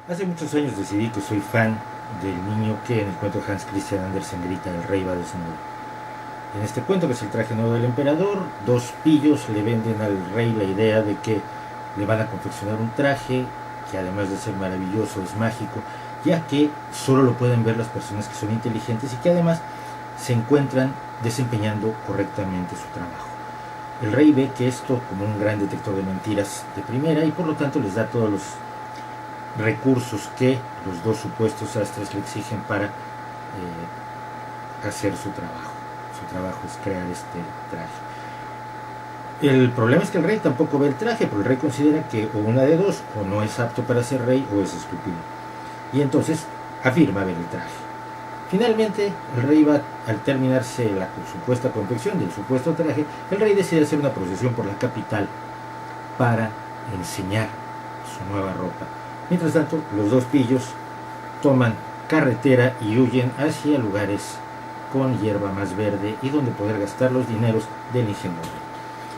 Hace muchos años decidí que soy fan del niño que en el cuento de Hans Christian Andersen grita "el rey va desnudo". En este cuento, que es el traje nuevo del emperador, dos pillos le venden al rey la idea de que le van a confeccionar un traje que, además de ser maravilloso, es mágico, ya que solo lo pueden ver las personas que son inteligentes y que además se encuentran desempeñando correctamente su trabajo. El rey ve que esto como un gran detector de mentiras de primera y por lo tanto les da todos los recursos que los dos supuestos sastres le exigen para hacer su trabajo. Su trabajo es crear este traje. El problema es que el rey tampoco ve el traje, pero el rey considera que o una de dos, o no es apto para ser rey o es estúpido. Y entonces afirma ver el traje. Finalmente, el rey va, al terminarse la supuesta confección del supuesto traje, el rey decide hacer una procesión por la capital para enseñar su nueva ropa. Mientras tanto, los dos pillos toman carretera y huyen hacia lugares con hierba más verde y donde poder gastar los dineros del ingeniero.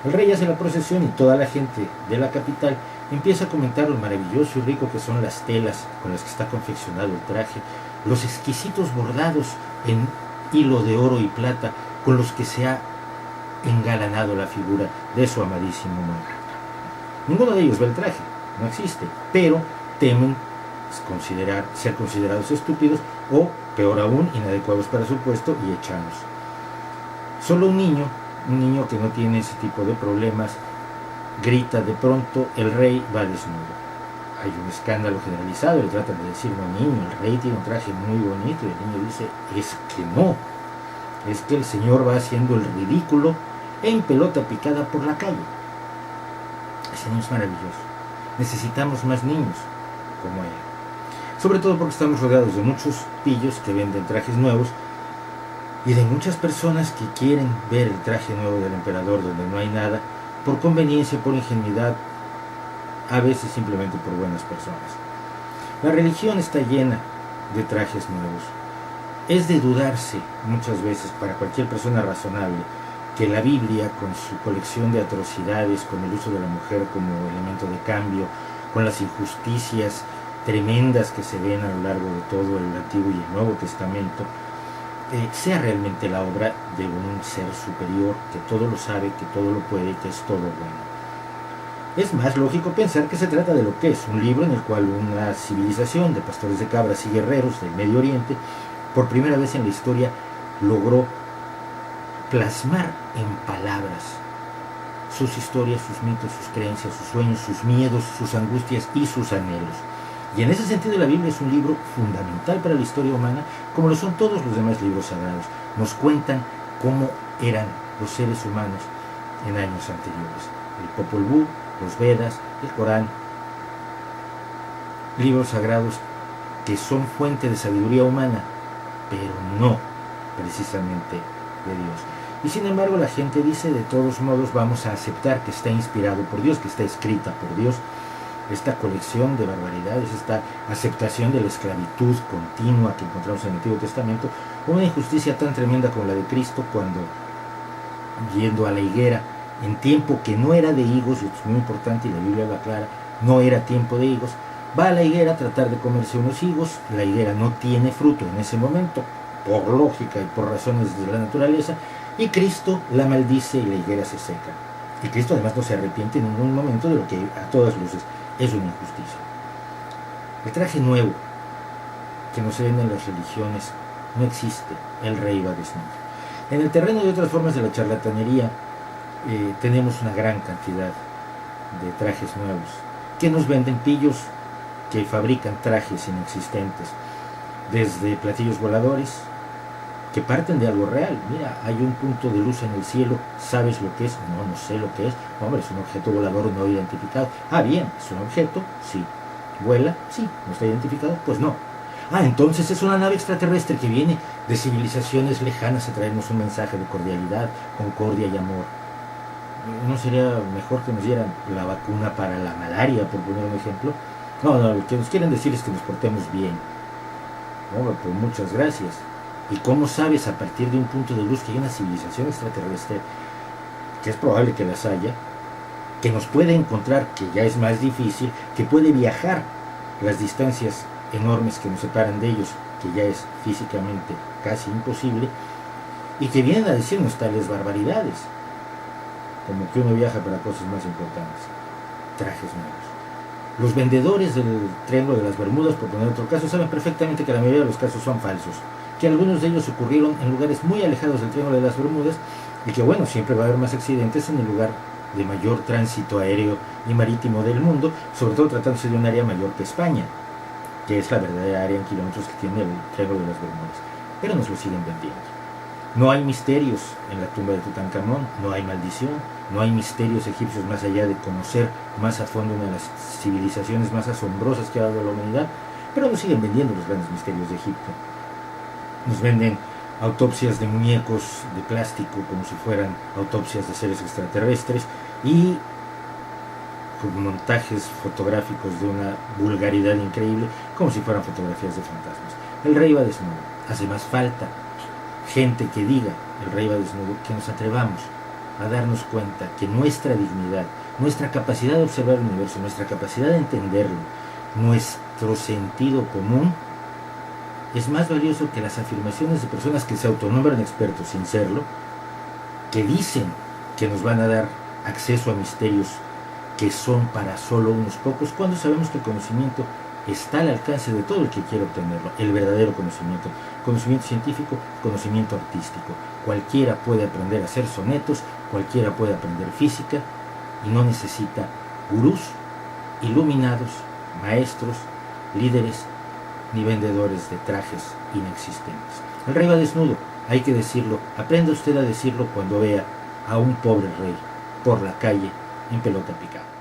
El rey hace la procesión y toda la gente de la capital empieza a comentar lo maravilloso y rico que son las telas con las que está confeccionado el traje, los exquisitos bordados en hilo de oro y plata con los que se ha engalanado la figura de su amadísimo monarca. Ninguno de ellos ve el traje, no existe, pero temen ser considerados estúpidos o, peor aún, inadecuados para su puesto y echados. Solo un niño que no tiene ese tipo de problemas, grita de pronto: "el rey va desnudo". Hay un escándalo generalizado, le tratan de decir: "no, niño, el rey tiene un traje muy bonito", y el niño dice: "es que no, es que el señor va haciendo el ridículo en pelota picada por la calle". Ese niño es maravilloso. Necesitamos más niños como él. Sobre todo porque estamos rodeados de muchos pillos que venden trajes nuevos y de muchas personas que quieren ver el traje nuevo del emperador donde no hay nada, por conveniencia, por ingenuidad, a veces simplemente por buenas personas. La religión está llena de trajes nuevos. Es de dudarse muchas veces para cualquier persona razonable que la Biblia, con su colección de atrocidades, con el uso de la mujer como elemento de cambio, con las injusticias tremendas que se ven a lo largo de todo el Antiguo y el Nuevo Testamento, sea realmente la obra de un ser superior que todo lo sabe, que todo lo puede, que es todo bueno. Es más lógico pensar que se trata de lo que es un libro en el cual una civilización de pastores de cabras y guerreros del Medio Oriente, por primera vez en la historia, logró plasmar en palabras sus historias, sus mitos, sus creencias, sus sueños, sus miedos, sus angustias y sus anhelos. Y en ese sentido la Biblia es un libro fundamental para la historia humana, como lo son todos los demás libros sagrados. Nos cuentan cómo eran los seres humanos en años anteriores. El Popol Vuh, los Vedas, el Corán, libros sagrados que son fuente de sabiduría humana, pero no precisamente de Dios. Y sin embargo la gente dice: de todos modos vamos a aceptar que está inspirado por Dios, que está escrita por Dios. Esta colección de barbaridades, esta aceptación de la esclavitud continua que encontramos en el Antiguo Testamento, una injusticia tan tremenda como la de Cristo cuando, yendo a la higuera en tiempo que no era de higos, y esto es muy importante y la Biblia lo aclara, no era tiempo de higos, va a la higuera a tratar de comerse unos higos, la higuera no tiene fruto en ese momento, por lógica y por razones de la naturaleza, y Cristo la maldice y la higuera se seca. Y Cristo además no se arrepiente en ningún momento de lo que a todas luces es una injusticia. El traje nuevo que no se vende en las religiones no existe, el rey va desnudo. En el terreno de otras formas de la charlatanería tenemos una gran cantidad de trajes nuevos que nos venden pillos que fabrican trajes inexistentes, desde platillos voladores que parten de algo real. Mira, hay un punto de luz en el cielo, ¿sabes lo que es? No, no sé lo que es. Hombre, es un objeto volador no identificado. Ah, bien, es un objeto, sí. ¿Vuela? Sí. ¿No está identificado? Pues no. Ah, entonces es una nave extraterrestre que viene de civilizaciones lejanas a traernos un mensaje de cordialidad, concordia y amor. ¿No sería mejor que nos dieran la vacuna para la malaria, por poner un ejemplo? No, lo que nos quieren decir es que nos portemos bien. Hombre, pues muchas gracias. ¿Y cómo sabes a partir de un punto de luz que hay una civilización extraterrestre, que es probable que las haya, que nos puede encontrar, que ya es más difícil, que puede viajar las distancias enormes que nos separan de ellos, que ya es físicamente casi imposible, y que vienen a decirnos tales barbaridades, como que uno viaja para cosas más importantes. Trajes nuevos. Los vendedores del Triángulo de las Bermudas, por poner otro caso, saben perfectamente que la mayoría de los casos son falsos, que algunos de ellos ocurrieron en lugares muy alejados del Triángulo de las Bermudas, y que bueno, siempre va a haber más accidentes en el lugar de mayor tránsito aéreo y marítimo del mundo, sobre todo tratándose de un área mayor que España, que es la verdadera área en kilómetros que tiene el Triángulo de las Bermudas. Pero nos lo siguen vendiendo. No hay misterios en la tumba de Tutankamón, no hay maldición, no hay misterios egipcios más allá de conocer más a fondo una de las civilizaciones más asombrosas que ha dado la humanidad, pero nos siguen vendiendo los grandes misterios de Egipto. Nos venden autopsias de muñecos de plástico como si fueran autopsias de seres extraterrestres y con montajes fotográficos de una vulgaridad increíble como si fueran fotografías de fantasmas. El rey va desnudo. Hace más falta gente que diga el rey va desnudo, que nos atrevamos a darnos cuenta que nuestra dignidad, nuestra capacidad de observar el universo, nuestra capacidad de entenderlo, nuestro sentido común es más valioso que las afirmaciones de personas que se autonombran expertos sin serlo, que dicen que nos van a dar acceso a misterios que son para solo unos pocos, cuando sabemos que el conocimiento está al alcance de todo el que quiera obtenerlo, el verdadero conocimiento, conocimiento científico, conocimiento artístico. Cualquiera puede aprender a hacer sonetos, cualquiera puede aprender física y no necesita gurús, iluminados, maestros, líderes ni vendedores de trajes inexistentes. El rey va desnudo, hay que decirlo, aprenda usted a decirlo cuando vea a un pobre rey por la calle en pelota picada.